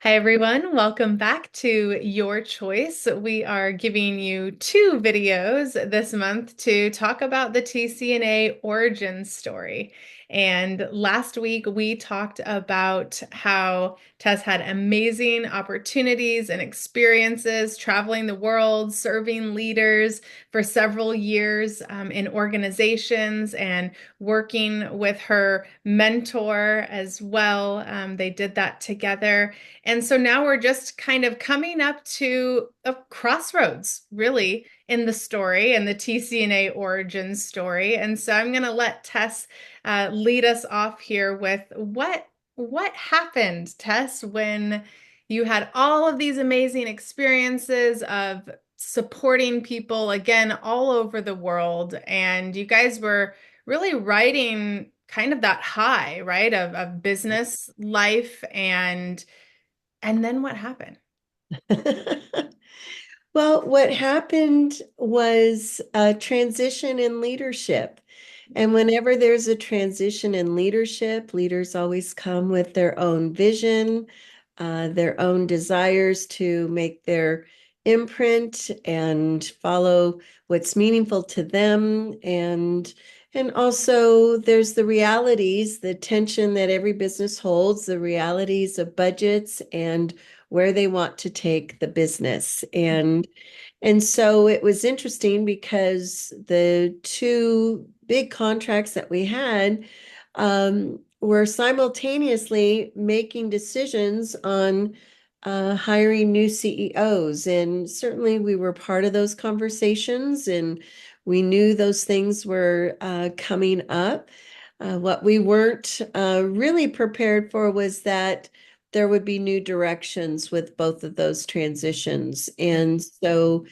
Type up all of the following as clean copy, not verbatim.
Hi, everyone. Welcome back to Your Choice. We are giving you two videos this month to talk about the TC&A origin story. And last week, we talked about how Tess had amazing opportunities and experiences traveling the world, serving leaders for several years in organizations and working with her mentor as well. They did that together. And so now we're just kind of coming up to a crossroads, really, in the story and the TC&A origin story. And so I'm going to let Tess lead us off here with what happened, Tess, when you had all of these amazing experiences of supporting people again all over the world, and you guys were really riding kind of that high, right, of business life and then what happened? Well, what happened was a transition in leadership. And whenever there's a transition in leadership, leaders always come with their own vision, their own desires to make their imprint and follow what's meaningful to them. And also there's the realities, the tension that every business holds, the realities of budgets and where they want to take the business. And so it was interesting because the two big contracts that we had were simultaneously making decisions on hiring new CEOs. And certainly we were part of those conversations and we knew those things were coming up. What we weren't really prepared for was that there would be new directions with both of those transitions. And so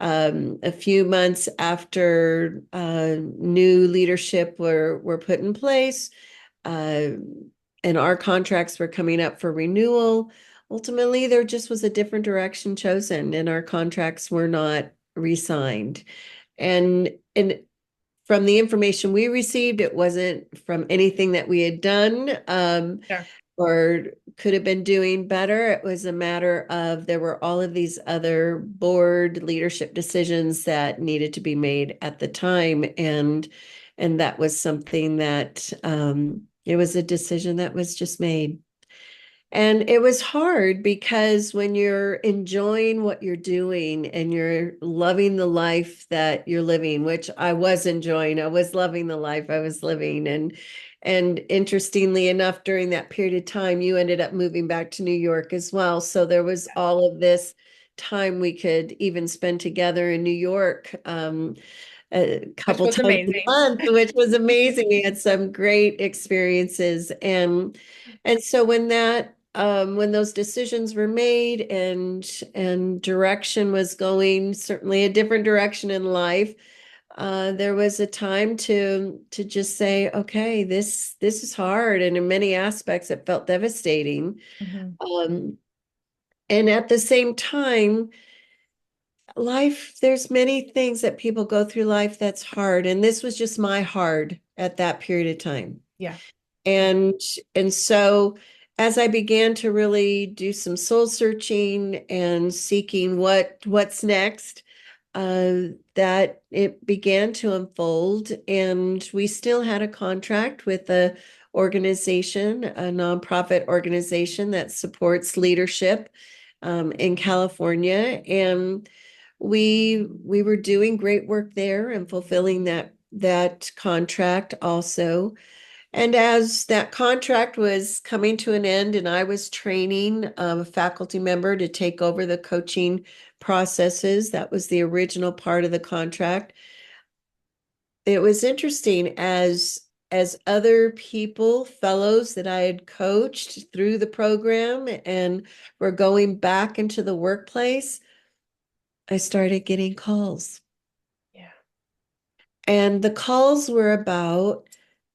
a few months after new leadership were put in place, uh, and our contracts were coming up for renewal, ultimately there just was a different direction chosen, and our contracts were not re-signed. And from the information we received, it wasn't from anything that we had done. Sure. Or could have been doing better. It was a matter of there were all of these other board leadership decisions that needed to be made at the time. And that was something that it was a decision that was just made. And it was hard because when you're enjoying what you're doing and you're loving the life that you're living, which I was enjoying, I was loving the life I was living. And interestingly enough, during that period of time, you ended up moving back to New York as well. So there was all of this time we could even spend together in New York. A Which couple was times a amazing. month, which was amazing. We had some great experiences. And so when those decisions were made and direction was going certainly a different direction in life, there was a time to just say, okay, this is hard. And in many aspects it felt devastating. Mhm. Um, and at the same time, life, there's many things that people go through life that's hard. And this was just my hard at that period of time. Yeah. Yeah. And and so as I began to really do some soul searching and seeking what's next, that it began to unfold. And we still had a contract with a organization, a nonprofit organization that supports leadership in California. And we were doing great work there and fulfilling that contract also. And as that contract was coming to an end and I was training a faculty member to take over the coaching processes, that was the original part of the contract. It was interesting as other people, fellows that I had coached through the program and were going back into the workplace, I started getting calls. Yeah. And the calls were about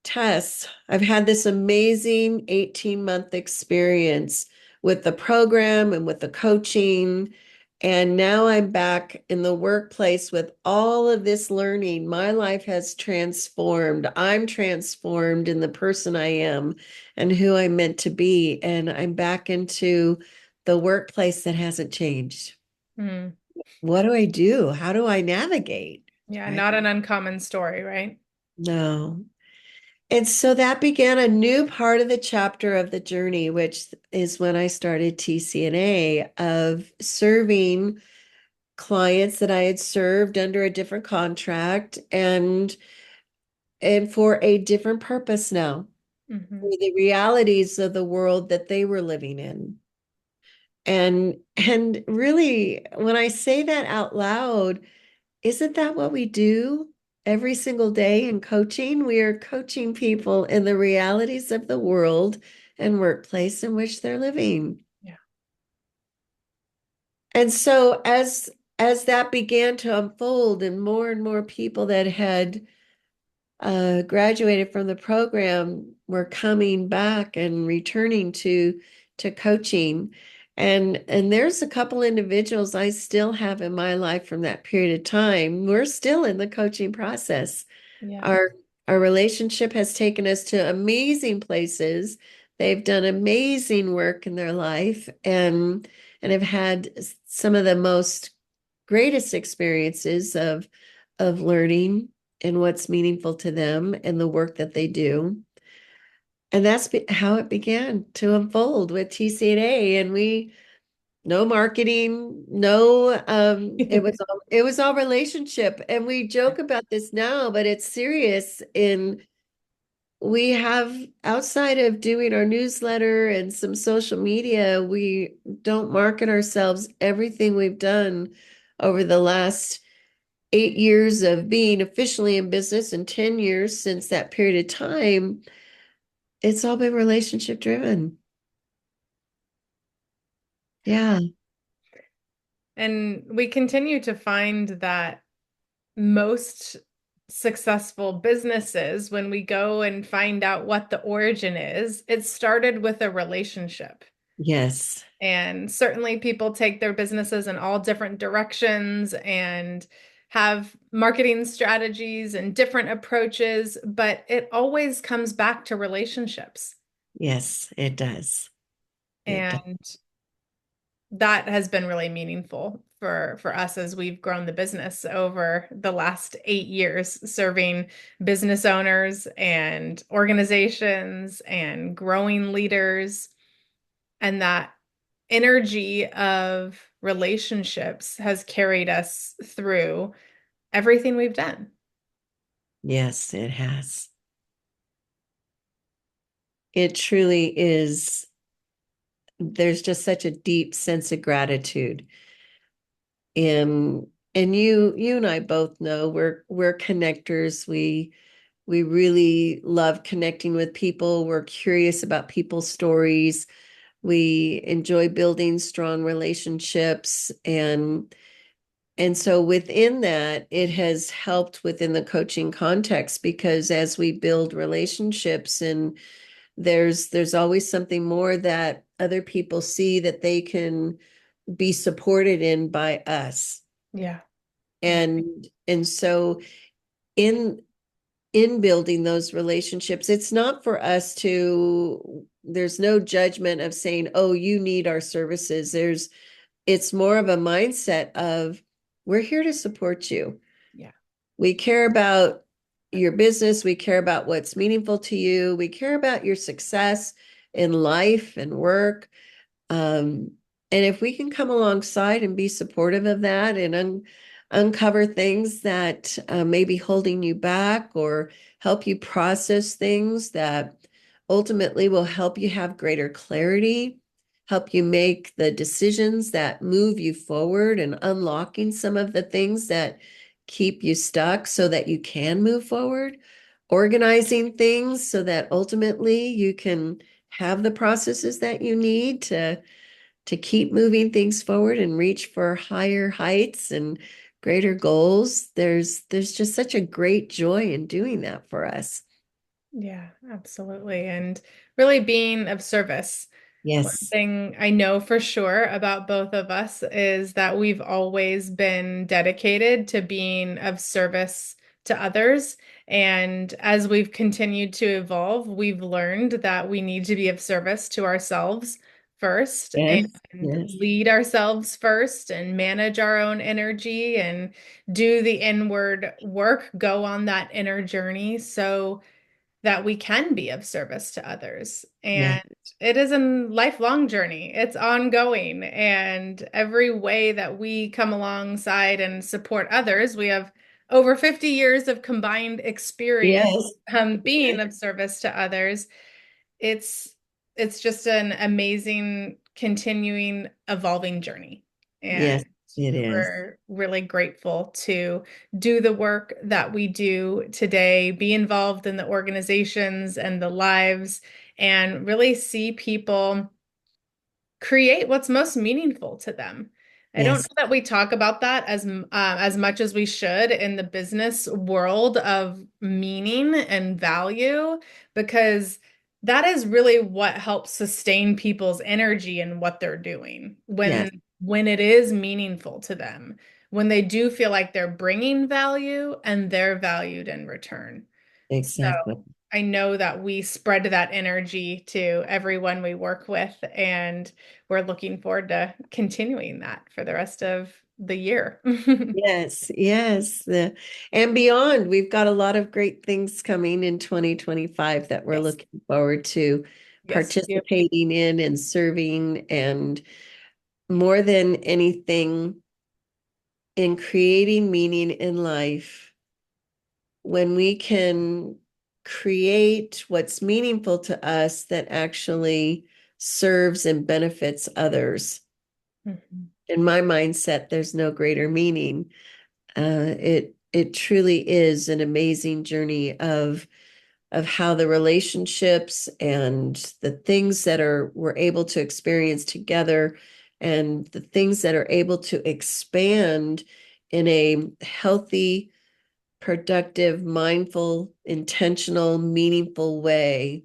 tests. I've had this amazing 18-month experience with the program and with the coaching. And now I'm back in the workplace with all of this learning. My life has transformed. I'm transformed in the person I am and who I'm meant to be. And I'm back into the workplace that hasn't changed. Mm. What do I do? How do I navigate? Yeah, Right? not an uncommon story, right? No. And so that began a new part of the chapter of the journey, which is when I started TC&A of serving clients that I had served under a different contract and for a different purpose now, for Hmm. the realities of the world that they were living in. And really, when I say that out loud, isn't that what we do every single day in coaching? We are coaching people in the realities of the world and workplace in which they're living. Yeah. And so as that began to unfold and more people that had graduated from the program were coming back and returning to coaching. And there's a couple individuals I still have in my life from that period of time. We're still in the coaching process. Yeah. Our our relationship has taken us to amazing places. They've done amazing work in their life and have had some of the most greatest experiences of learning and what's meaningful to them and the work that they do. And that's how it began to unfold with TC&A. And we no marketing, no it was all relationship. And we joke about this now, but it's serious. In we have outside of doing our newsletter and some social media, we don't market ourselves. Everything we've done over the last 8 years of being officially in business and 10 years since that period of time, it's all been relationship driven. Yeah. And we continue to find that most successful businesses, when we go and find out what the origin is, it started with a relationship. Yes. And certainly people take their businesses in all different directions and have marketing strategies and different approaches, but it always comes back to relationships. Yes, it does. It does. And that has been really meaningful for us as we've grown the business over the last 8 years, serving business owners and organizations and growing leaders. And that energy of relationships has carried us through everything we've done. Yes, it has. It truly is. There's just such a deep sense of gratitude. And you and I both know we're connectors. We really love connecting with people. We're curious about people's stories. We enjoy building strong relationships and so within that, it has helped within the coaching context because as we build relationships and there's always something more that other people see that they can be supported in by us. Yeah. Yeah. And so in in building those relationships, it's not for us to, there's no judgment of saying, oh, you need our services. It's more of a mindset of, we're here to support you. Yeah. We care about your business. We care about what's meaningful to you. We care about your success in life and work. Um, and if we can come alongside and be supportive of that and uncover things that may be holding you back or help you process things that ultimately will help you have greater clarity, help you make the decisions that move you forward and unlocking some of the things that keep you stuck so that you can move forward, organizing things so that ultimately you can have the processes that you need to keep moving things forward and reach for higher heights and greater goals. There's just such a great joy in doing that for us. Yeah, absolutely. And really being of service. One Yes. thing I know for sure about both of us is that we've always been dedicated to being of service to others. And as we've continued to evolve, we've learned that we need to be of service to ourselves first and Yes, yes, lead ourselves first and manage our own energy and do the inward work, go on that inner journey so that we can be of service to others. yes, And it is a lifelong journey. It's ongoing. And every way that we come alongside and support others, we have over 50 years of combined experience yes, being of service to others. It's it's just an amazing, continuing, evolving journey. And yes, it is. we're really grateful to do the work that we do today, be involved in the organizations and the lives, and really see people create what's most meaningful to them. I don't Yes, know that we talk about that as much as we should in the business world of meaning and value, because that is really what helps sustain people's energy in what they're doing yes, when it is meaningful to them, when they do feel like they're bringing value and they're valued in return. So exactly. I know that we spread that energy to everyone we work with, and we're looking forward to continuing that for the rest of the year. Yes, yes. And beyond, we've got a lot of great things coming in 2025 that we're Yes. looking forward to Yes. Yep. participating in and serving, and more than anything, in creating meaning in life. When we can create what's meaningful to us that actually serves and benefits others. Mhm. In my mindset, there's no greater meaning. It truly is an amazing journey of how the relationships and the things that are we're able to experience together and the things that are able to expand in a healthy, productive, mindful, intentional, meaningful way.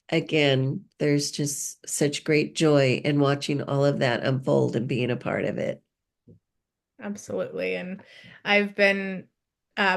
Again, there's just such great joy in watching all of that unfold and being a part of it. Absolutely. And I've been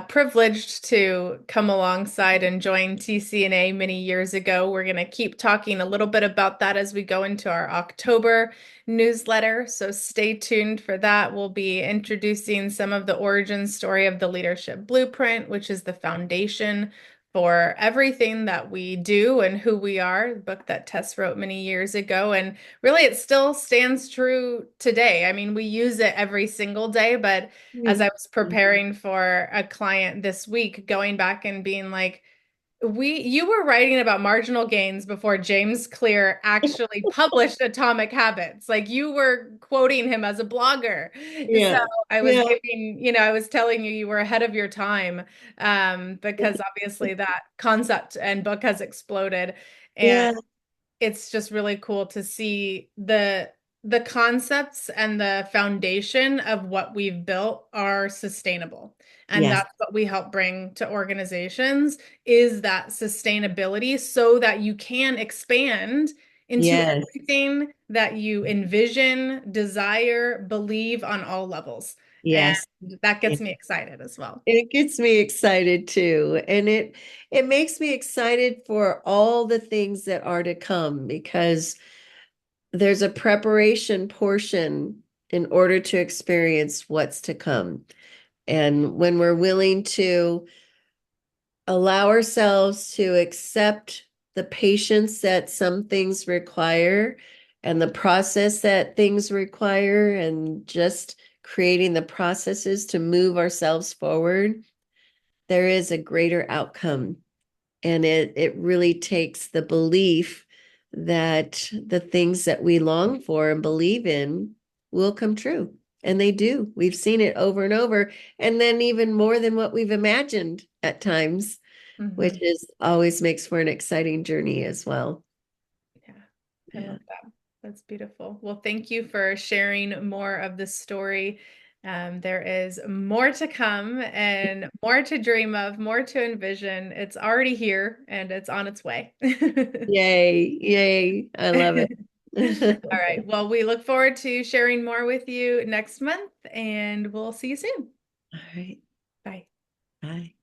privileged to come alongside and join TC&A many years ago. We're going to keep talking a little bit about that as we go into our October newsletter. So stay tuned for that. We'll be introducing some of the origin story of the Leadership Blueprint, which is the foundation for everything that we do and who we are, the book that Tess wrote many years ago. And really, it still stands true today. I mean, we use it every single day, but as I was preparing for a client this week, going back and being like, you were writing about marginal gains before James Clear actually published Atomic Habits. Like you were quoting him as a blogger. So Yeah, I was yeah, giving, I was telling you you were ahead of your time, because obviously that concept and book has exploded. And yeah, it's just really cool to see the concepts and the foundation of what we've built are sustainable. And yes, that's what we help bring to organizations is that sustainability so that you can expand into yes, everything that you envision, desire, believe on all levels. And yes. that Yeah. gets me excited as well. It gets me excited too. And it makes me excited for all the things that are to come because there's a preparation portion in order to experience what's to come. And when we're willing to allow ourselves to accept the patience that some things require and the process that things require, and just creating the processes to move ourselves forward, there is a greater outcome. And it really takes the belief that the things that we long for and believe in will come true. And they do. We've seen it over and over. And then even more than what we've imagined at times, which Mhm. is always makes for an exciting journey as well. Yeah, I Yeah. love that. That's beautiful. Well, thank you for sharing more of the story. There is more to come and more to dream of, more to envision. It's already here and it's on its way. Yay. Yay. I love it. All right. Well, we look forward to sharing more with you next month and we'll see you soon. All right. Bye. Bye.